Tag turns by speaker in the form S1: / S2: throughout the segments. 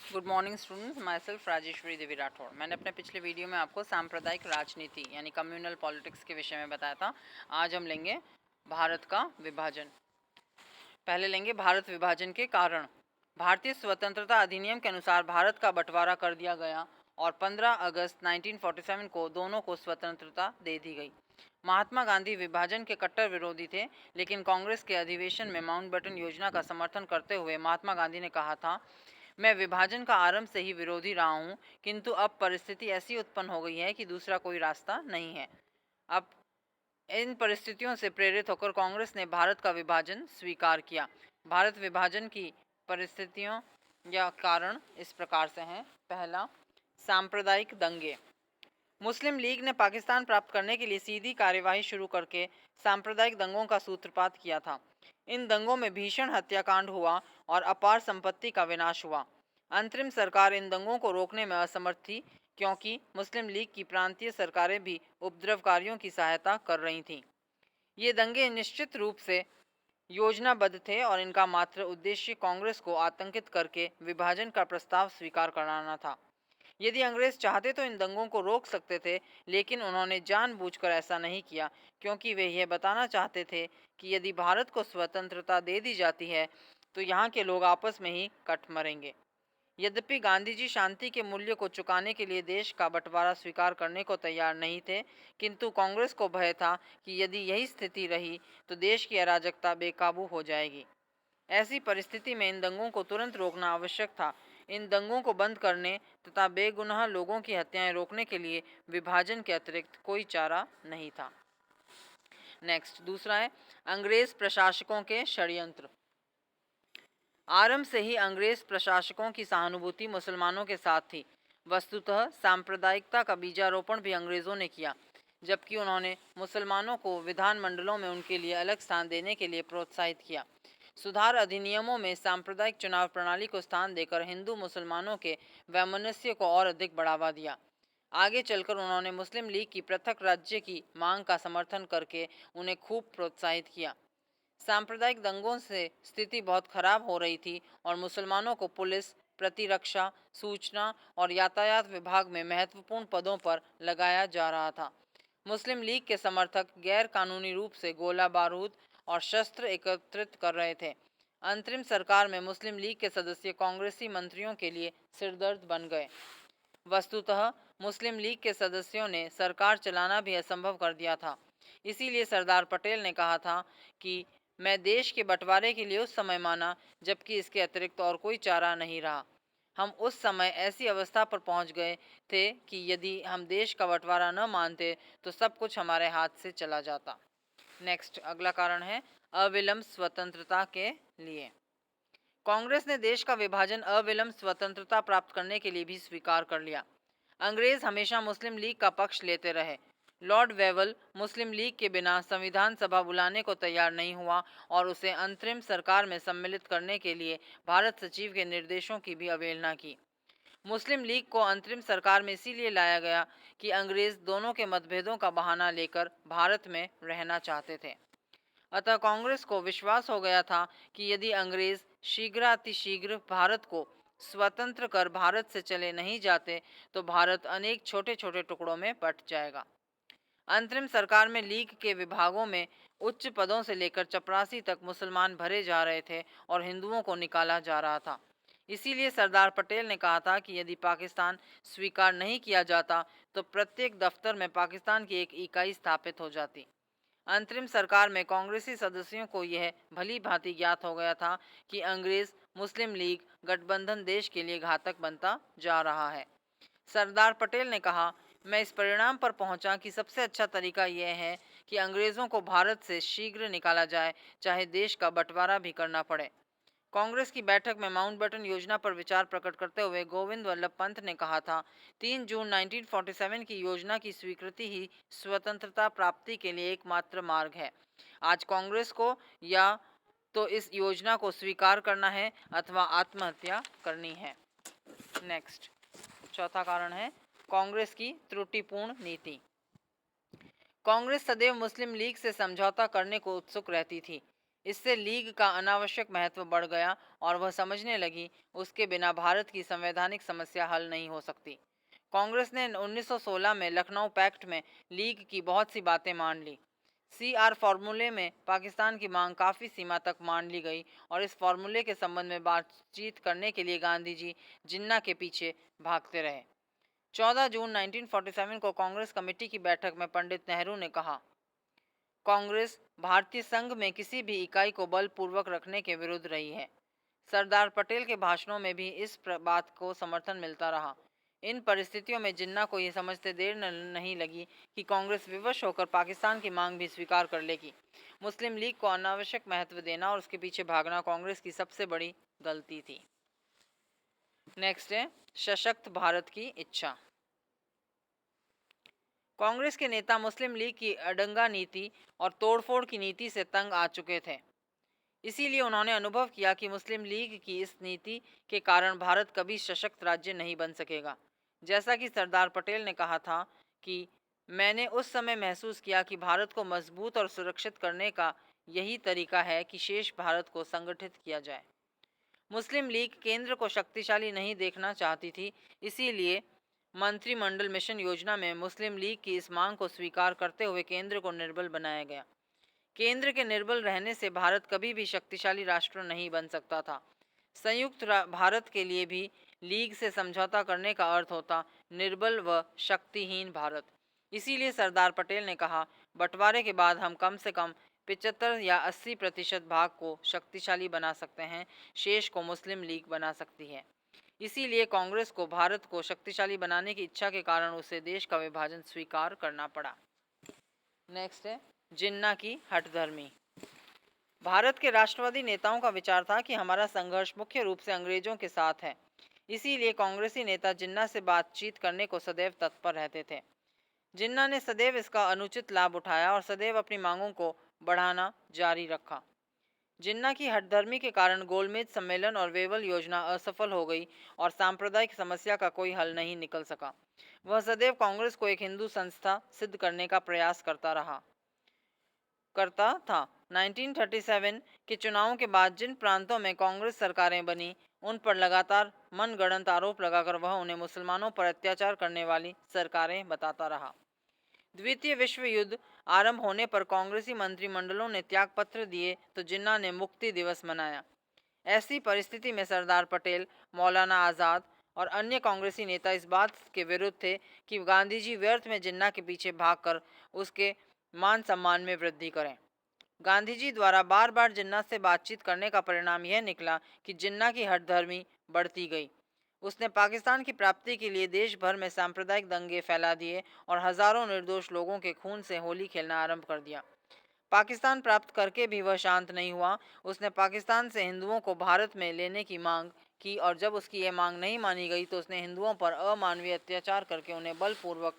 S1: Good morning students, myself Rajeshwari Devi Rathore. मैंने अपने पिछले वीडियो में आपको सांप्रदायिक राजनीति यानी कम्युनल पॉलिटिक्स के विषय में बताया था। आज हम लेंगे भारत का विभाजन। पहले लेंगे भारत विभाजन के कारण। भारतीय स्वतंत्रता अधिनियम के अनुसार भारत का बंटवारा कर दिया गया और 15 अगस्त 1947 को दोनों को स्वतंत्रता दे दी गई। महात्मा गांधी विभाजन के कट्टर विरोधी थे, लेकिन कांग्रेस के अधिवेशन में माउंटबेटन योजना का समर्थन करते हुए महात्मा गांधी ने कहा था, मैं विभाजन का आरंभ से ही विरोधी रहा हूँ, किंतु अब परिस्थिति ऐसी उत्पन्न हो गई है कि दूसरा कोई रास्ता नहीं है। अब इन परिस्थितियों से प्रेरित होकर कांग्रेस ने भारत का विभाजन स्वीकार किया। भारत विभाजन की परिस्थितियों या कारण इस प्रकार से हैं। पहला, सांप्रदायिक दंगे। मुस्लिम लीग ने पाकिस्तान प्राप्त करने के लिए सीधी कार्यवाही शुरू करके सांप्रदायिक दंगों का सूत्रपात किया था। इन दंगों में भीषण हत्याकांड हुआ और अपार संपत्ति का विनाश हुआ। अंतरिम सरकार इन दंगों को रोकने में असमर्थ थी, क्योंकि मुस्लिम लीग की प्रांतीय सरकारें भी उपद्रवकारियों की सहायता कर रही थीं। ये दंगे निश्चित रूप से योजनाबद्ध थे और इनका मात्र उद्देश्य कांग्रेस को आतंकित करके विभाजन का प्रस्ताव स्वीकार कराना था। यदि अंग्रेज चाहते तो इन दंगों को रोक सकते थे, लेकिन उन्होंने जानबूझकर ऐसा नहीं किया, क्योंकि वे यह बताना चाहते थे कि यदि भारत को स्वतंत्रता दे दी जाती है तो यहाँ के लोग आपस में ही कट मरेंगे। यद्यपि गांधी जी शांति के मूल्य को चुकाने के लिए देश का बंटवारा स्वीकार करने को तैयार नहीं थे, किंतु कांग्रेस को भय था कि यदि यही स्थिति रही तो देश की अराजकता बेकाबू हो जाएगी। ऐसी परिस्थिति में इन दंगों को तुरंत रोकना आवश्यक था। इन दंगों को बंद करने तथा बेगुनाह लोगों की हत्याएं रोकने के लिए विभाजन के अतिरिक्त कोई चारा नहीं था। नेक्स्ट, दूसरा है अंग्रेज प्रशासकों के षड्यंत्र। आरंभ से ही अंग्रेज प्रशासकों की सहानुभूति मुसलमानों के साथ थी। वस्तुतः सांप्रदायिकता का बीजारोपण भी अंग्रेजों ने किया, जबकि उन्होंने मुसलमानों को विधानमंडलों में उनके लिए अलग स्थान देने के लिए प्रोत्साहित किया। सुधार अधिनियमों में सांप्रदायिक चुनाव प्रणाली को स्थान देकर हिंदू मुसलमानों के वैमनस्य को और अधिक बढ़ावा दिया। आगे चलकर उन्होंने मुस्लिम लीग की पृथक राज्य की मांग का समर्थन करके उन्हें खूब प्रोत्साहित किया। सांप्रदायिक दंगों से स्थिति बहुत खराब हो रही थी और मुसलमानों को पुलिस, प्रतिरक्षा, सूचना और यातायात विभाग में महत्वपूर्ण पदों पर लगाया जा रहा था। मुस्लिम लीग के समर्थक गैर कानूनी रूप से गोला बारूद और शस्त्र एकत्रित कर रहे थे। अंतरिम सरकार में मुस्लिम लीग के सदस्य कांग्रेसी मंत्रियों के लिए सिरदर्द बन गए। वस्तुतः मुस्लिम लीग के सदस्यों ने सरकार चलाना भी असंभव कर दिया था। इसीलिए सरदार पटेल ने कहा था कि मैं देश के बंटवारे के लिए उस समय माना जबकि इसके अतिरिक्त और कोई चारा नहीं रहा। हम उस समय ऐसी अवस्था पर पहुंच गए थे कि यदि हम देश का बंटवारा न मानते तो सब कुछ हमारे हाथ से चला जाता। नेक्स्ट, अगला कारण है अविलंब स्वतंत्रता के लिए। कांग्रेस ने देश का विभाजन अविलंब स्वतंत्रता प्राप्त करने के लिए भी स्वीकार कर लिया। अंग्रेज हमेशा मुस्लिम लीग का पक्ष लेते रहे। लॉर्ड वेवल मुस्लिम लीग के बिना संविधान सभा बुलाने को तैयार नहीं हुआ और उसे अंतरिम सरकार में सम्मिलित करने के लिए भारत सचिव के निर्देशों की भी अवहेलना की। मुस्लिम लीग को अंतरिम सरकार में इसीलिए लाया गया कि अंग्रेज दोनों के मतभेदों का बहाना लेकर भारत में रहना चाहते थे। अतः कांग्रेस को विश्वास हो गया था कि यदि अंग्रेज शीघ्रातिशीघ्र भारत को स्वतंत्र कर भारत से चले नहीं जाते तो भारत अनेक छोटे छोटे टुकड़ों में बंट जाएगा। अंतरिम सरकार में लीग के विभागों में उच्च पदों से लेकर चपरासी तक मुसलमान भरे जा रहे थे और हिंदुओं को निकाला जा रहा था। इसीलिए सरदार पटेल ने कहा था कि यदि पाकिस्तान स्वीकार नहीं किया जाता तो प्रत्येक दफ्तर में पाकिस्तान की एक इकाई स्थापित हो जाती। अंतरिम सरकार में कांग्रेसी सदस्यों को यह भली भांति ज्ञात हो गया था कि अंग्रेज मुस्लिम लीग गठबंधन देश के लिए घातक बनता जा रहा है। सरदार पटेल ने कहा, मैं इस परिणाम पर पहुंचा कि सबसे अच्छा तरीका यह है कि अंग्रेज़ों को भारत से शीघ्र निकाला जाए, चाहे देश का बंटवारा भी करना पड़े। कांग्रेस की बैठक में माउंटबेटन योजना पर विचार प्रकट करते हुए गोविंद वल्लभ पंत ने कहा था, 3 जून 1947 की योजना की स्वीकृति ही स्वतंत्रता प्राप्ति के लिए एकमात्र मार्ग है। आज कांग्रेस को या तो इस योजना को स्वीकार करना है अथवा आत्महत्या करनी है। नेक्स्ट, चौथा कारण है कांग्रेस की त्रुटिपूर्ण नीति। कांग्रेस सदैव मुस्लिम लीग से समझौता करने को उत्सुक रहती थी। इससे लीग का अनावश्यक महत्व बढ़ गया और वह समझने लगी उसके बिना भारत की संवैधानिक समस्या हल नहीं हो सकती। कांग्रेस ने 1916 में लखनऊ पैक्ट में लीग की बहुत सी बातें मान ली। CR फॉर्मूले में पाकिस्तान की मांग काफ़ी सीमा तक मान ली गई और इस फॉर्मूले के संबंध में बातचीत करने के लिए गांधी जी जिन्ना के पीछे भागते रहे। 14 जून 1947 को कांग्रेस कमेटी की बैठक में पंडित नेहरू ने कहा, कांग्रेस भारतीय संघ में किसी भी इकाई को बलपूर्वक रखने के विरुद्ध रही है। सरदार पटेल के भाषणों में भी इस बात को समर्थन मिलता रहा। इन परिस्थितियों में जिन्ना को यह समझते देर नहीं लगी कि कांग्रेस विवश होकर पाकिस्तान की मांग भी स्वीकार कर लेगी। मुस्लिम लीग को अनावश्यक महत्व देना और उसके पीछे भागना कांग्रेस की सबसे बड़ी गलती थी। नेक्स्ट है सशक्त भारत की इच्छा। कांग्रेस के नेता मुस्लिम लीग की अडंगा नीति और तोड़फोड़ की नीति से तंग आ चुके थे। इसीलिए उन्होंने अनुभव किया कि मुस्लिम लीग की इस नीति के कारण भारत कभी सशक्त राज्य नहीं बन सकेगा। जैसा कि सरदार पटेल ने कहा था कि मैंने उस समय महसूस किया कि भारत को मजबूत और सुरक्षित करने का यही तरीका है कि शेष भारत को संगठित किया जाए। मुस्लिम लीग केंद्र को शक्तिशाली नहीं देखना चाहती थी, इसीलिए मंत्रिमंडल मिशन योजना में मुस्लिम लीग की इस मांग को स्वीकार करते हुए केंद्र को निर्बल बनाया गया। केंद्र के निर्बल रहने से भारत कभी भी शक्तिशाली राष्ट्र नहीं बन सकता था। संयुक्त भारत के लिए भी लीग से समझौता करने का अर्थ होता निर्बल व शक्तिहीन भारत। इसीलिए सरदार पटेल ने कहा, बंटवारे के बाद हम कम से कम 75 या 80% भाग को शक्तिशाली बना सकते हैं, शेष को मुस्लिम लीग बना सकती है। इसीलिए कांग्रेस को भारत को शक्तिशाली बनाने की इच्छा के कारण उसे देश का विभाजन स्वीकार करना पड़ा। नेक्स्ट है जिन्ना की हठधर्मी। भारत के राष्ट्रवादी नेताओं का विचार था कि हमारा संघर्ष मुख्य रूप से अंग्रेजों के साथ है। इसीलिए कांग्रेसी नेता जिन्ना से बातचीत करने को सदैव तत्पर रहते थे। जिन्ना ने सदैव इसका अनुचित लाभ उठाया और सदैव अपनी मांगों को बढ़ाना जारी रखा। जिन्ना की हठधर्मी के कारण गोलमेज सम्मेलन और वेवल योजना असफल हो गई और सांप्रदायिक समस्या का कोई हल नहीं निकल सका। वह सदैव कांग्रेस को एक हिंदू संस्था सिद्ध करने का प्रयास करता था। 1937 के चुनावों के बाद जिन प्रांतों में कांग्रेस सरकारें बनी, उन पर लगातार मनगढ़ंत आरोप लगाकर वह उन्हें मुसलमानों पर अत्याचार करने वाली सरकारें बताता रहा। द्वितीय विश्व युद्ध आरंभ होने पर कांग्रेसी मंत्रिमंडलों ने त्यागपत्र दिए तो जिन्ना ने मुक्ति दिवस मनाया। ऐसी परिस्थिति में सरदार पटेल, मौलाना आज़ाद और अन्य कांग्रेसी नेता इस बात के विरुद्ध थे कि गांधी जी व्यर्थ में जिन्ना के पीछे भागकर उसके मान सम्मान में वृद्धि करें। गांधी जी द्वारा बार बार जिन्ना से बातचीत करने का परिणाम यह निकला कि जिन्ना की हठधर्मी बढ़ती गई। उसने पाकिस्तान की प्राप्ति के लिए देश भर में सांप्रदायिक दंगे फैला दिए और हजारों निर्दोष लोगों के खून से होली खेलना आरंभ कर दिया। पाकिस्तान प्राप्त करके भी वह शांत नहीं हुआ। उसने पाकिस्तान से हिंदुओं को भारत में लेने की मांग की और जब उसकी यह मांग नहीं मानी गई तो उसने हिंदुओं पर अमानवीय अत्याचार करके उन्हें बलपूर्वक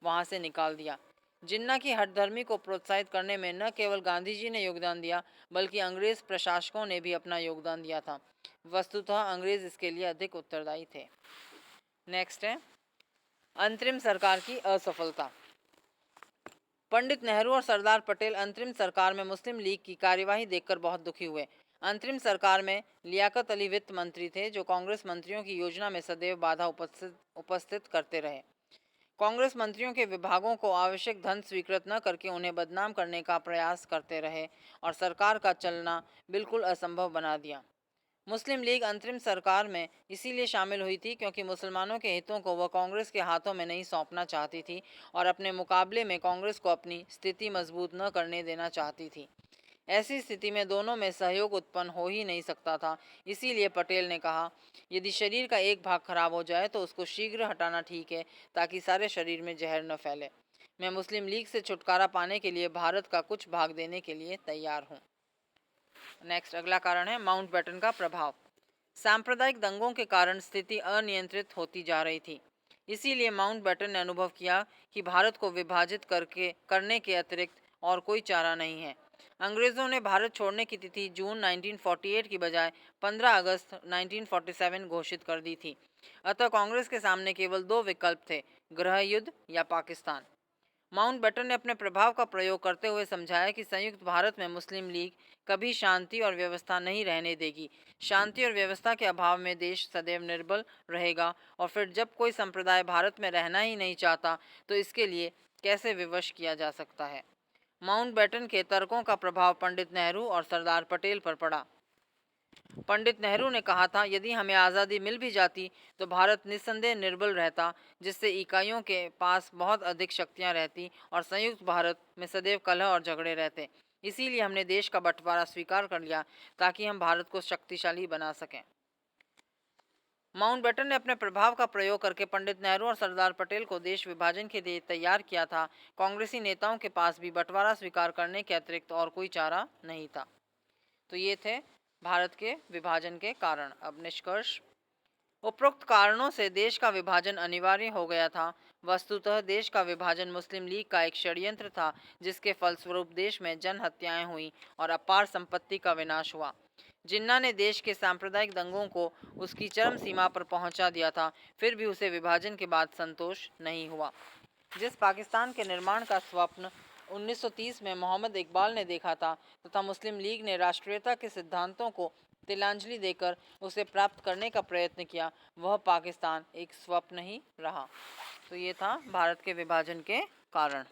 S1: वहां से निकाल दिया। जिन्ना की हठधर्मी को प्रोत्साहित करने में न केवल गांधी जी ने योगदान दिया, बल्कि अंग्रेज प्रशासकों ने भी अपना योगदान दिया था। वस्तुतः अंग्रेज इसके लिए अधिक उत्तरदायी थे। नेक्स्ट है अंतरिम सरकार की असफलता। पंडित नेहरू और सरदार पटेल अंतरिम सरकार में मुस्लिम लीग की कार्यवाही देखकर बहुत दुखी हुए। अंतरिम सरकार में लियाकत अली वित्त मंत्री थे, जो कांग्रेस मंत्रियों की योजना में सदैव बाधा उपस्थित करते रहे। कांग्रेस मंत्रियों के विभागों को आवश्यक धन स्वीकृत न करके उन्हें बदनाम करने का प्रयास करते रहे और सरकार का चलना बिल्कुल असंभव बना दिया। मुस्लिम लीग अंतरिम सरकार में इसीलिए शामिल हुई थी क्योंकि मुसलमानों के हितों को वह कांग्रेस के हाथों में नहीं सौंपना चाहती थी और अपने मुकाबले में कांग्रेस को अपनी स्थिति मजबूत न करने देना चाहती थी। ऐसी स्थिति में दोनों में सहयोग उत्पन्न हो ही नहीं सकता था। इसीलिए पटेल ने कहा, यदि शरीर का एक भाग खराब हो जाए तो उसको शीघ्र हटाना ठीक है, ताकि सारे शरीर में जहर न फैले। मैं मुस्लिम लीग से छुटकारा पाने के लिए भारत का कुछ भाग देने के लिए तैयार हूँ। नेक्स्ट अगला कारण है माउंटबेटन का प्रभाव। सांप्रदायिक दंगों के कारण स्थिति अनियंत्रित होती जा रही थी। इसीलिए माउंटबेटन ने अनुभव किया कि भारत को विभाजित करने के अतिरिक्त और कोई चारा नहीं है। अंग्रेज़ों ने भारत छोड़ने की तिथि जून 1948 की बजाय 15 अगस्त 1947 घोषित कर दी थी। अतः कांग्रेस के सामने केवल दो विकल्प थे, गृह युद्ध या पाकिस्तान। माउंटबेटन ने अपने प्रभाव का प्रयोग करते हुए समझाया कि संयुक्त भारत में मुस्लिम लीग कभी शांति और व्यवस्था नहीं रहने देगी। शांति और व्यवस्था के अभाव में देश सदैव निर्बल रहेगा, और फिर जब कोई संप्रदाय भारत में रहना ही नहीं चाहता तो इसके लिए कैसे विवश किया जा सकता है। माउंटबेटन के तर्कों का प्रभाव पंडित नेहरू और सरदार पटेल पर पड़ा। पंडित नेहरू ने कहा था, यदि हमें आज़ादी मिल भी जाती तो भारत निस्संदेह निर्बल रहता, जिससे इकाइयों के पास बहुत अधिक शक्तियां रहती और संयुक्त भारत में सदैव कलह और झगड़े रहते। इसीलिए हमने देश का बंटवारा स्वीकार कर लिया ताकि हम भारत को शक्तिशाली बना सकें। माउंटबेटन ने अपने प्रभाव का प्रयोग करके पंडित नेहरू और सरदार पटेल को देश विभाजन के लिए तैयार किया था। कांग्रेसी नेताओं के पास भी बंटवारा स्वीकार करने के अतिरिक्त और कोई चारा नहीं था। तो ये थे भारत के विभाजन के कारण। अब निष्कर्ष। उपरोक्त कारणों से देश का विभाजन अनिवार्य हो गया था। वस्तुतः देश का विभाजन मुस्लिम लीग का एक षड्यंत्र था, जिसके फलस्वरूप देश में जन हत्याएं हुई और अपार संपत्ति का विनाश हुआ। जिन्ना ने देश के सांप्रदायिक दंगों को उसकी चरम सीमा पर पहुंचा दिया था, फिर भी उसे विभाजन के बाद संतोष नहीं हुआ। जिस पाकिस्तान के निर्माण का स्वप्न 1930 में मोहम्मद इकबाल ने देखा था तथा मुस्लिम लीग ने राष्ट्रीयता के सिद्धांतों को तिलांजलि देकर उसे प्राप्त करने का प्रयत्न किया, वह पाकिस्तान एक स्वप्न ही रहा। तो ये था भारत के विभाजन के कारण।